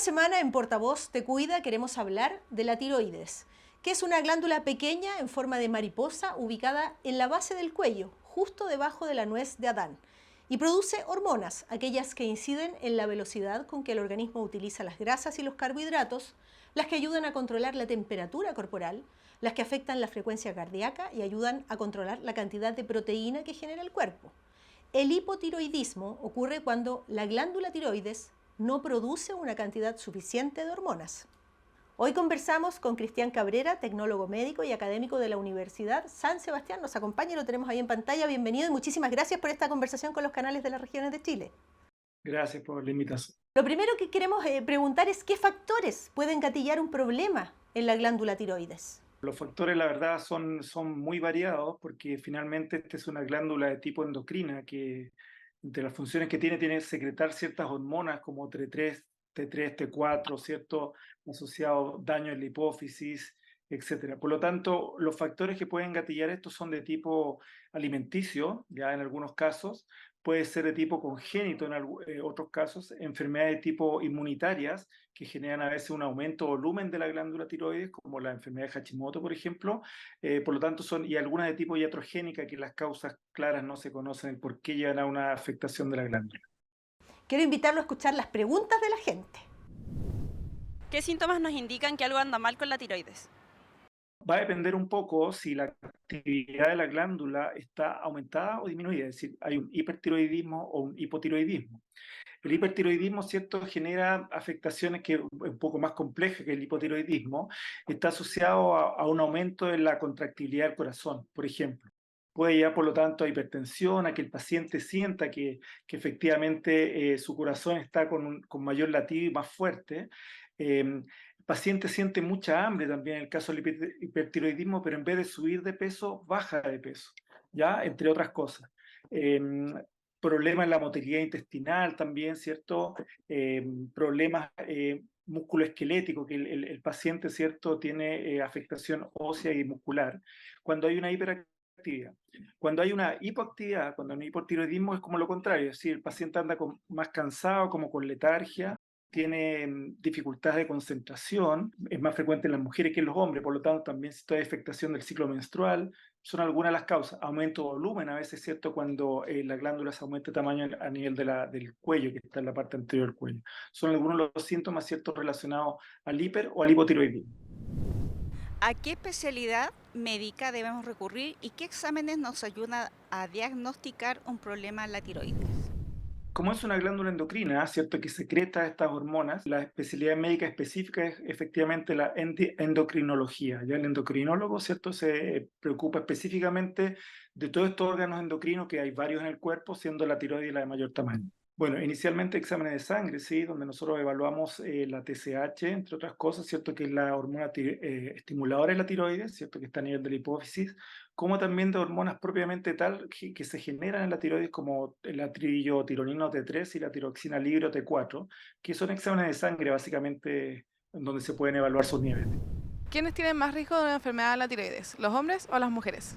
semana en Portavoz Te Cuida queremos hablar de la tiroides, que es una glándula pequeña en forma de mariposa ubicada en la base del cuello, justo debajo de la nuez de Adán, y produce hormonas, aquellas que inciden en la velocidad con que el organismo utiliza las grasas y los carbohidratos, las que ayudan a controlar la temperatura corporal, las que afectan la frecuencia cardíaca y ayudan a controlar la cantidad de proteína que genera el cuerpo. El hipotiroidismo ocurre cuando la glándula tiroides no produce una cantidad suficiente de hormonas. Hoy conversamos con Cristian Cabrera, tecnólogo médico y académico de la Universidad San Sebastián. Nos acompaña y lo tenemos ahí en pantalla. Bienvenido y muchísimas gracias por esta conversación con los canales de las regiones de Chile. Gracias por la invitación. Lo primero que queremos preguntar es qué factores pueden gatillar un problema en la glándula tiroides. Los factores, la verdad, son muy variados porque finalmente esta es una glándula de tipo endocrina que entre las funciones que tiene secretar ciertas hormonas como T3, T4, ¿cierto? Asociado daño en la hipófisis, etcétera. Por lo tanto, los factores que pueden gatillar esto son de tipo alimenticio, ya en algunos casos, puede ser de tipo congénito en otros casos, enfermedades de tipo inmunitarias que generan a veces un aumento de volumen de la glándula tiroides, como la enfermedad de Hashimoto, por ejemplo. Por lo tanto, y algunas de tipo iatrogénica, que las causas claras no se conocen el por qué llevan a una afectación de la glándula. Quiero invitarlo a escuchar las preguntas de la gente. ¿Qué síntomas nos indican que algo anda mal con la tiroides? Va a depender un poco si la actividad de la glándula está aumentada o disminuida, es decir, hay un hipertiroidismo o un hipotiroidismo. El hipertiroidismo, ¿cierto?, genera afectaciones que un poco más complejas que el hipotiroidismo. Está asociado a un aumento en la contractilidad del corazón, por ejemplo. Puede llevar, por lo tanto, a hipertensión, a que el paciente sienta que efectivamente su corazón está con mayor latido y más fuerte. El paciente siente mucha hambre también en el caso del hipertiroidismo, pero en vez de subir de peso, baja de peso, ¿ya? Entre otras cosas. Problemas en la motilidad intestinal también, ¿cierto? Problemas musculoesqueléticos, que el paciente, ¿cierto?, tiene afectación ósea y muscular. Cuando hay una hiperactividad. Cuando hay una hipoactividad, cuando hay un hipotiroidismo, es como lo contrario, es decir, el paciente anda más cansado, como con letargia, tiene dificultades de concentración, es más frecuente en las mujeres que en los hombres, por lo tanto también si hay afectación del ciclo menstrual, son algunas de las causas. Aumento de volumen, a veces, ¿cierto?, cuando la glándula se aumenta de tamaño a nivel del cuello, que está en la parte anterior del cuello. Son algunos de los síntomas, ¿cierto?, relacionados al hiper o al hipotiroidismo. ¿A qué especialidad médica debemos recurrir y qué exámenes nos ayudan a diagnosticar un problema en la tiroides? Como es una glándula endocrina, ¿cierto?, que secreta estas hormonas, la especialidad médica específica es efectivamente la endocrinología. Ya el endocrinólogo, ¿cierto?, se preocupa específicamente de todos estos órganos endocrinos, que hay varios en el cuerpo, siendo la tiroides la de mayor tamaño. Bueno, inicialmente exámenes de sangre, ¿sí?, donde nosotros evaluamos la TSH, entre otras cosas, ¿cierto?, que es la hormona estimuladora de la tiroides, ¿cierto?, que está a nivel de la hipófisis, como también de hormonas propiamente tal que se generan en la tiroides, como la trillotironina T3 y la tiroxina libro T4, que son exámenes de sangre básicamente en donde se pueden evaluar sus niveles. ¿Quiénes tienen más riesgo de una enfermedad de la tiroides, los hombres o las mujeres?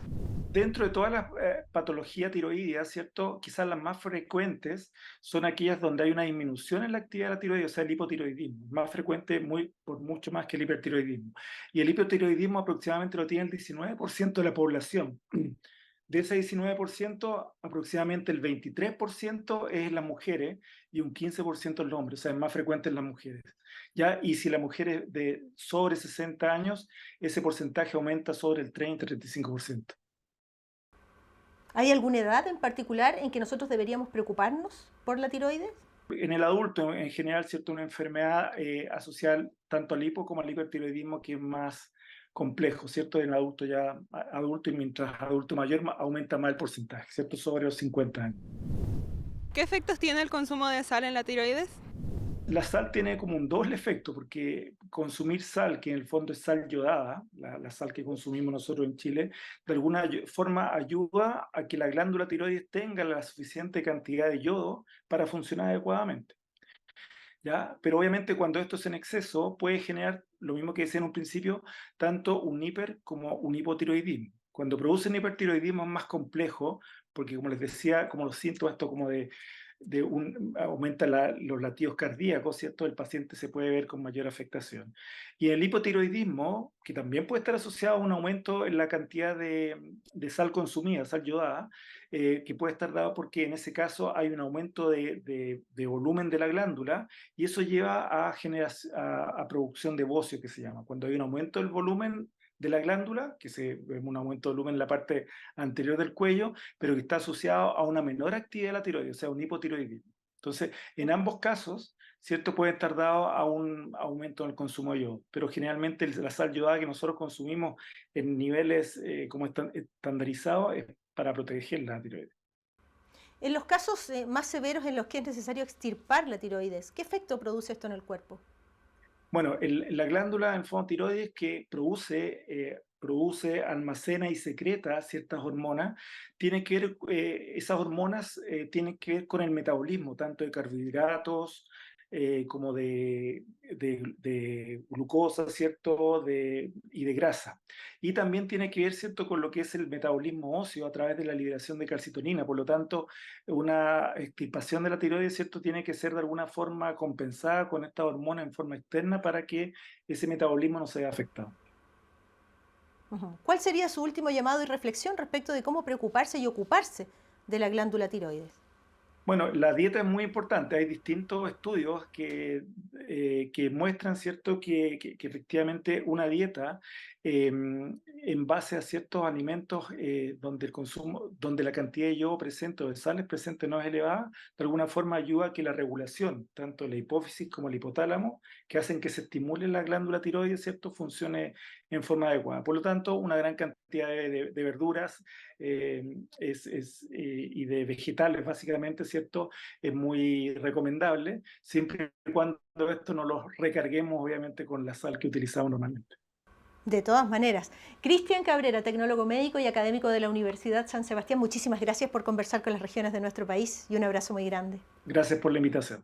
Dentro de todas las patologías tiroideas, ¿cierto?, quizás las más frecuentes son aquellas donde hay una disminución en la actividad de la tiroides, o sea, el hipotiroidismo, más frecuente por mucho más que el hipertiroidismo. Y el hipotiroidismo aproximadamente lo tiene el 19% de la población. De ese 19%, aproximadamente el 23% es en las mujeres y un 15% en los hombres, o sea, es más frecuente en las mujeres. ¿Ya? Y si la mujer es de sobre 60 años, ese porcentaje aumenta sobre el 30-35%. ¿Hay alguna edad en particular en que nosotros deberíamos preocuparnos por la tiroides? En el adulto, en general, ¿cierto?, una enfermedad asociada tanto al hipo como al hipertiroidismo, que es más complejo, ¿cierto? En el adulto ya adulto, y mientras adulto mayor aumenta más el porcentaje, ¿cierto?, sobre los 50 años. ¿Qué efectos tiene el consumo de sal en la tiroides? La sal tiene como un doble efecto, porque consumir sal, que en el fondo es sal yodada, la sal que consumimos nosotros en Chile, de alguna forma ayuda a que la glándula tiroides tenga la suficiente cantidad de yodo para funcionar adecuadamente, ¿ya? Pero obviamente cuando esto es en exceso puede generar lo mismo que decía en un principio, tanto un hiper como un hipotiroidismo. Cuando producen hipertiroidismo es más complejo, porque como les decía, como los síntomas esto como de aumenta los latidos cardíacos, ¿cierto? El paciente se puede ver con mayor afectación. Y el hipotiroidismo, que también puede estar asociado a un aumento en la cantidad de sal consumida, sal yodada, que puede estar dado porque en ese caso hay un aumento de volumen de la glándula y eso lleva a producción de bocio, que se llama. Cuando hay un aumento del volumen de la glándula, que un aumento de volumen en la parte anterior del cuello, pero que está asociado a una menor actividad de la tiroides, o sea, un hipotiroidismo. Entonces, en ambos casos, ¿cierto? Puede estar dado a un aumento en el consumo de yodo, pero generalmente la sal yodada que nosotros consumimos en niveles como estandarizados es para proteger la tiroides. En los casos más severos en los que es necesario extirpar la tiroides, ¿qué efecto produce esto en el cuerpo? Bueno, la glándula en fondo tiroides que produce, almacena y secreta ciertas hormonas, esas hormonas tienen que ver con el metabolismo, tanto de carbohidratos como de glucosa, ¿cierto? Y de grasa. Y también tiene que ver, ¿cierto?, con lo que es el metabolismo óseo a través de la liberación de calcitonina. Por lo tanto, una extirpación de la tiroides, ¿cierto?, tiene que ser de alguna forma compensada con esta hormona en forma externa para que ese metabolismo no se vea afectado. ¿Cuál sería su último llamado y reflexión respecto de cómo preocuparse y ocuparse de la glándula tiroides? Bueno, la dieta es muy importante. Hay distintos estudios que muestran, ¿cierto?, que efectivamente una dieta en base a ciertos alimentos donde la cantidad de yodo presente o de sales presente no es elevada, de alguna forma ayuda a que la regulación, tanto la hipófisis como el hipotálamo, que hacen que se estimule la glándula tiroides, ¿cierto?, funcione en forma adecuada. Por lo tanto, una gran cantidad de verduras y de vegetales, básicamente, ¿cierto?, es muy recomendable, siempre y cuando esto no lo recarguemos, obviamente, con la sal que utilizamos normalmente. De todas maneras, Cristian Cabrera, tecnólogo médico y académico de la Universidad San Sebastián, muchísimas gracias por conversar con las regiones de nuestro país y un abrazo muy grande. Gracias por la invitación.